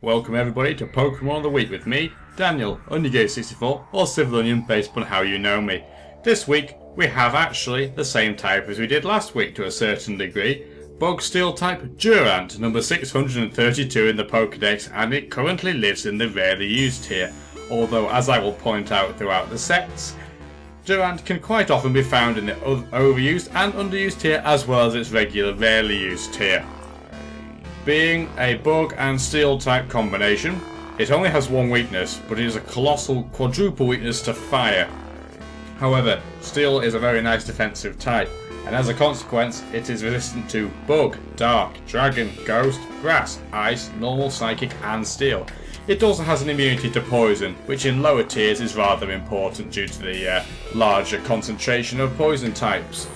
Welcome everybody to Pokemon of the Week with me, Daniel, Onion64, or Civil Onion based on how you know me. This week we have actually the same type as we did last week to a certain degree. Bug Steel type Durant, number 632 in the Pokedex, and it currently lives in the rarely used tier. Although, as I will point out throughout the sets, Durant can quite often be found in the overused and underused tier as well as its regular rarely used tier. Being a bug and steel type combination, it only has one weakness, but it is a colossal quadruple weakness to fire. However, steel is a very nice defensive type, and as a consequence it is resistant to bug, dark, dragon, ghost, grass, ice, normal, psychic and steel. It also has an immunity to poison, which in lower tiers is rather important due to the larger concentration of poison types.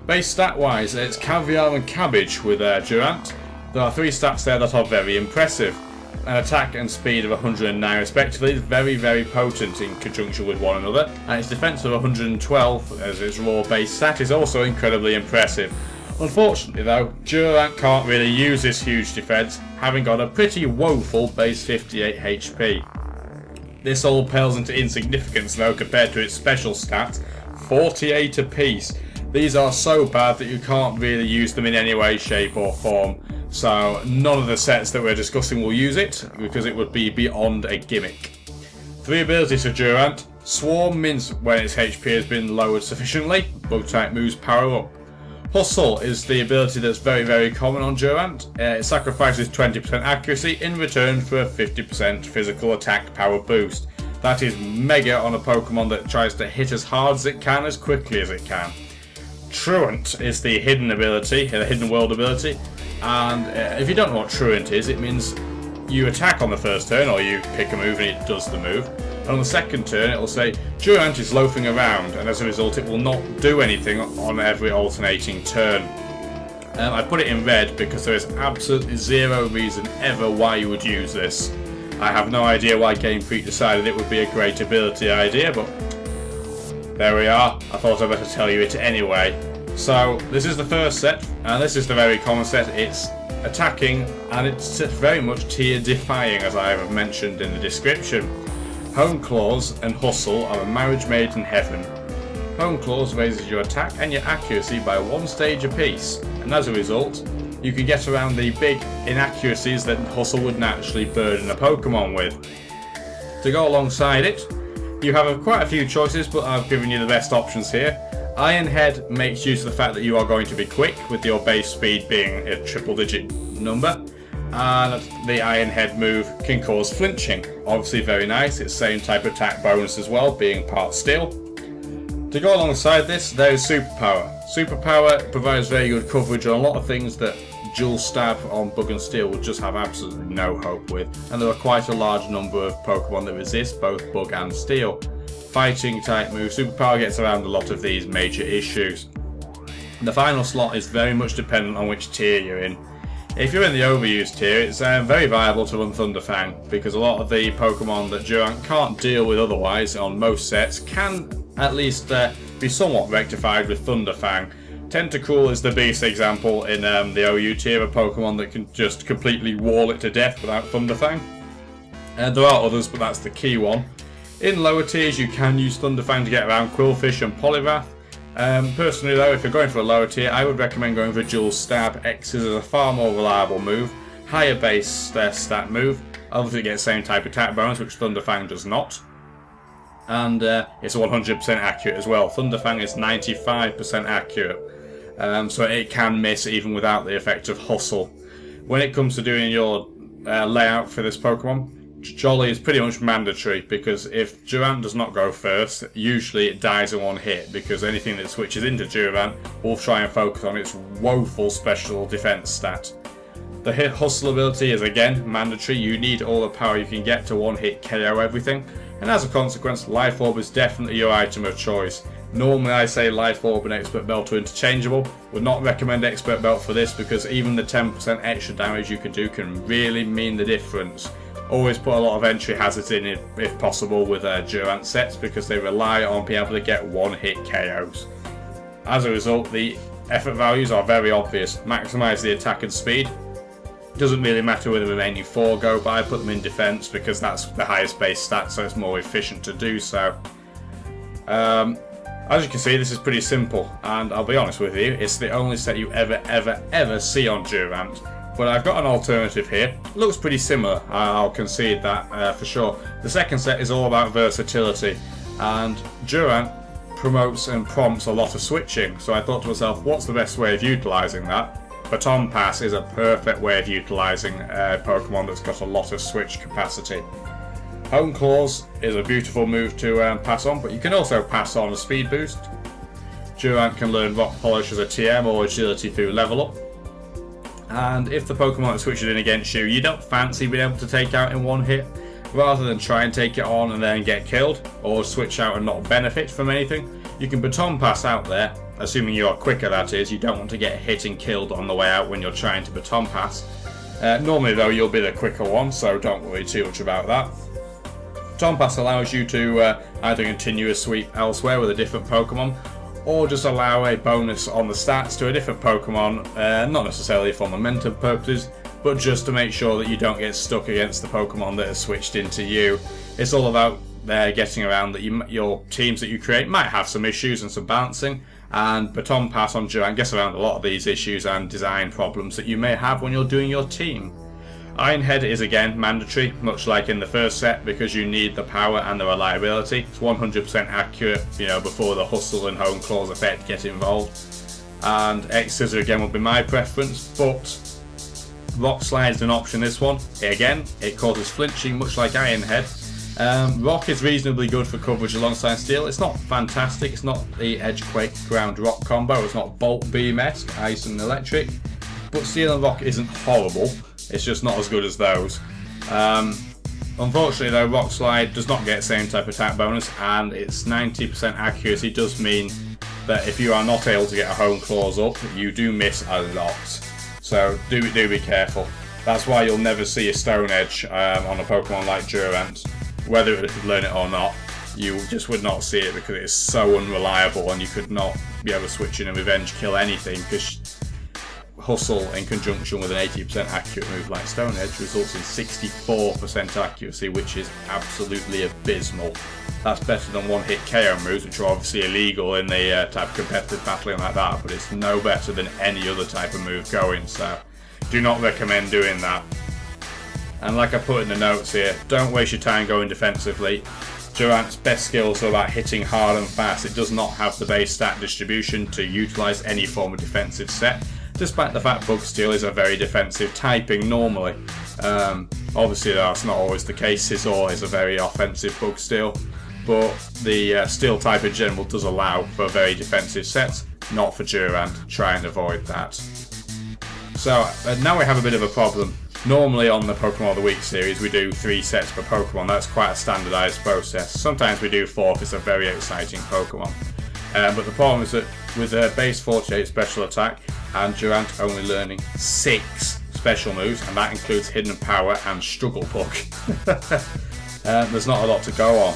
Base stat wise, it's Caviar and Cabbage with Durant. There are three stats there that are very impressive. An attack and speed of 109 respectively is very potent in conjunction with one another, and its defense of 112 as its raw base stat is also incredibly impressive. Unfortunately though, Durant can't really use this huge defense, having got a pretty woeful base 58 HP. This all pales into insignificance though compared to its special stats, 48 apiece. These are so bad that you can't really use them in any way, shape or form. So none of the sets that we're discussing will use it, because it would be beyond a gimmick. Three abilities for Durant. Swarm means when its HP has been lowered sufficiently, bug type moves power up. Hustle is the ability that's very common on Durant. It sacrifices 20% accuracy in return for a 50% physical attack power boost. That is mega on a Pokemon that tries to hit as hard as it can, as quickly as it can. Truant is the hidden ability, the hidden world ability. And if you don't know what Truant is, it means you attack on the first turn, or you pick a move and it does the move. And on the second turn it will say Durant is loafing around, and as a result it will not do anything on every alternating turn. I put it in red because there is absolutely zero reason ever why you would use this. I have no idea why GameCapture decided it would be a great ability idea, but there we are. I thought I'd better tell you it anyway. So this is the first set, and this is the very common set. It's attacking, and it's very much tier defying, as I have mentioned in the description. Home Claws and Hustle are a marriage made in heaven. Home Claws raises your attack and your accuracy by one stage apiece, and as a result, you can get around the big inaccuracies that Hustle would naturally burden a Pokemon with. To go alongside it, you have quite a few choices, but I've given you the best options here. Iron Head makes use of the fact that you are going to be quick, with your base speed being a triple digit number, and the Iron Head move can cause flinching. Obviously very nice, it's same type of attack bonus as well, being part steel. To go alongside this, there is Superpower. Superpower provides very good coverage on a lot of things that Dual Stab on Bug and Steel would just have absolutely no hope with, and there are quite a large number of Pokemon that resist both Bug and Steel. Fighting type move, Superpower gets around a lot of these major issues. The final slot is very much dependent on which tier you're in. If you're in the overused tier, it's very viable to run Thunderfang, because a lot of the Pokemon that Durant can't deal with otherwise on most sets can at least be somewhat rectified with Thunderfang. Tentacruel is the biggest example in the OU tier of Pokemon that can just completely wall it to death without Thunderfang. There are others, but that's the key one. In lower tiers you can use Thunderfang to get around Quillfish and Poliwrath. Personally though, if you're going for a lower tier, I would recommend going for Dual Stab. X is a far more reliable move, higher base stat move, obviously it gets the same type of attack bonus which Thunderfang does not. And it's 100% accurate as well. Thunderfang is 95% accurate, so it can miss even without the effect of Hustle. When it comes to doing your layout for this Pokemon, Jolly is pretty much mandatory, because if Durant does not go first, usually it dies in one hit, because anything that switches into Durant will try and focus on its woeful special defense stat. The hit Hustle ability is again mandatory. You need all the power you can get to one hit KO everything, and as a consequence Life Orb is definitely your item of choice. Normally I say Life Orb and Expert Belt are interchangeable. Would not recommend Expert Belt for this, because even the 10% extra damage you can do can really mean the difference. Always put a lot of entry hazards in if possible with Durant sets, because they rely on being able to get one hit KOs. As a result, the effort values are very obvious. Maximise the attack and speed. Doesn't really matter whether the remaining 4 go, but I put them in defense because that's the highest base stat, so it's more efficient to do so. As you can see, this is pretty simple, and I'll be honest with you, it's the only set you ever see on Durant. But I've got an alternative here. It looks pretty similar, I'll concede that for sure. The second set is all about versatility, and Durant promotes and prompts a lot of switching, so I thought to myself, what's the best way of utilising that? Baton Pass is a perfect way of utilising a Pokemon that's got a lot of switch capacity. Hone Claws is a beautiful move to pass on, but you can also pass on a speed boost. Durant can learn Rock Polish as a TM or agility through level up. And if the Pokemon that switches in against you, you don't fancy being able to take out in one hit, rather than try and take it on and then get killed, or switch out and not benefit from anything, you can Baton Pass out there, assuming you are quicker that is. You don't want to get hit and killed on the way out when you're trying to Baton Pass. Normally though, you'll be the quicker one, so don't worry too much about that. Baton Pass allows you to either continue a sweep elsewhere with a different Pokemon, or just allow a bonus on the stats to a different Pokemon, not necessarily for momentum purposes, but just to make sure that you don't get stuck against the Pokemon that has switched into you. It's all about getting around that your teams that you create might have some issues and some balancing, and Baton Pass on Durant gets around a lot of these issues and design problems that you may have when you're doing your team. Iron Head is again mandatory, much like in the first set, because you need the power and the reliability. It's 100% accurate, before the Hustle and Hone Claws effect get involved. And X-Scissor again would be my preference, but Rock Slide is an option this one. Again, it causes flinching, much like Iron Head. Rock is reasonably good for coverage alongside Steel. It's not fantastic, it's not the Edge Quake Ground Rock combo, it's not Bolt Beam-esque, Ice and Electric. But Steel and Rock isn't horrible. It's just not as good as those. Unfortunately though, Rock Slide does not get the same type of attack bonus, and its 90% accuracy does mean that if you are not able to get a Hone Claws up, you do miss a lot. So do be careful. That's why you'll never see a Stone Edge on a Pokemon like Durant. Whether it could learn it or not, you just would not see it because it is so unreliable, and you could not be able to switch in and revenge kill anything, because Hustle in conjunction with an 80% accurate move like Stone Edge results in 64% accuracy, which is absolutely abysmal. That's better than one-hit KO moves, which are obviously illegal in the type of competitive battling like that, but it's no better than any other type of move going, so do not recommend doing that. And like I put in the notes here, don't waste your time going defensively. Durant's best skills are about hitting hard and fast. It does not have the base stat distribution to utilise any form of defensive set, despite the fact Bug Steel is a very defensive typing normally. Obviously that's not always the case. Scizor is a very offensive Bug Steel, but the Steel type in general does allow for very defensive sets, not for Durant. Try and avoid that. So now we have a bit of a problem. Normally on the Pokemon of the Week series we do 3 sets per Pokemon. That's quite a standardised process. Sometimes we do 4 if it's a very exciting Pokemon. But the problem is that with a base 48 special attack and Durant only learning 6 special moves, and that includes Hidden Power and Struggle Puck, there's not a lot to go on.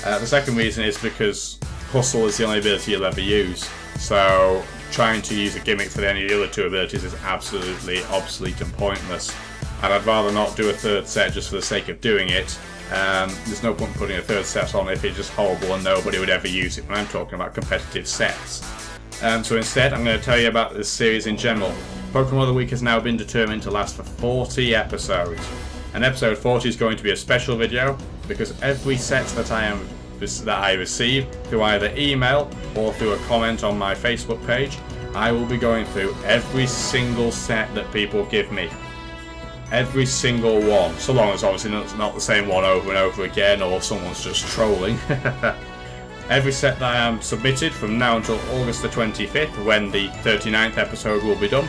The second reason is because Hustle is the only ability you'll ever use, so trying to use a gimmick for any of the other 2 abilities is absolutely obsolete and pointless. And I'd rather not do a 3rd set just for the sake of doing it. There's no point putting a 3rd set on if it's just horrible and nobody would ever use it when I'm talking about competitive sets. So instead I'm going to tell you about this series in general. Pokemon of the Week has now been determined to last for 40 episodes. And episode 40 is going to be a special video because every set that I receive through either email or through a comment on my Facebook page, I will be going through every single set that people give me. Every single one, so long as obviously it's not the same one over and over again or someone's just trolling. Every set that I am submitted from now until August the 25th, when the 39th episode will be done,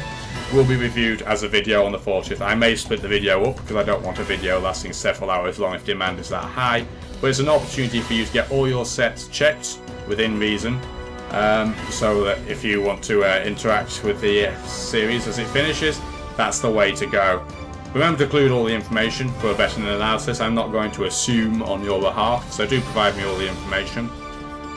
will be reviewed as a video on the 40th. I may split the video up because I don't want a video lasting several hours long if demand is that high, but it's an opportunity for you to get all your sets checked within reason, so that if you want to interact with the series as it finishes, that's the way to go. Remember to include all the information for a better analysis. I'm not going to assume on your behalf, so do provide me all the information.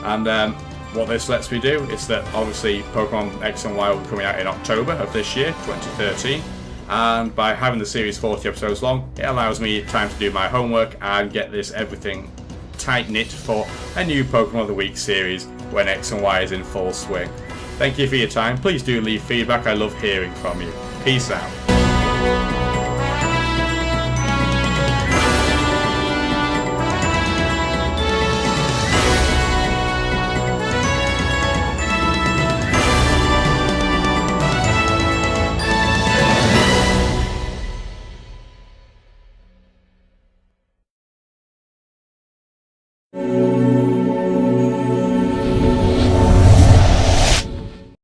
And what this lets me do is that obviously Pokemon X and Y will be coming out in October of this year, 2013. and by having the series 40 episodes long, it allows me time to do my homework and get this everything tight knit for a new Pokemon of the Week series when X and Y is in full swing. Thank you for your time. Please do leave feedback. I love hearing from you. Peace out.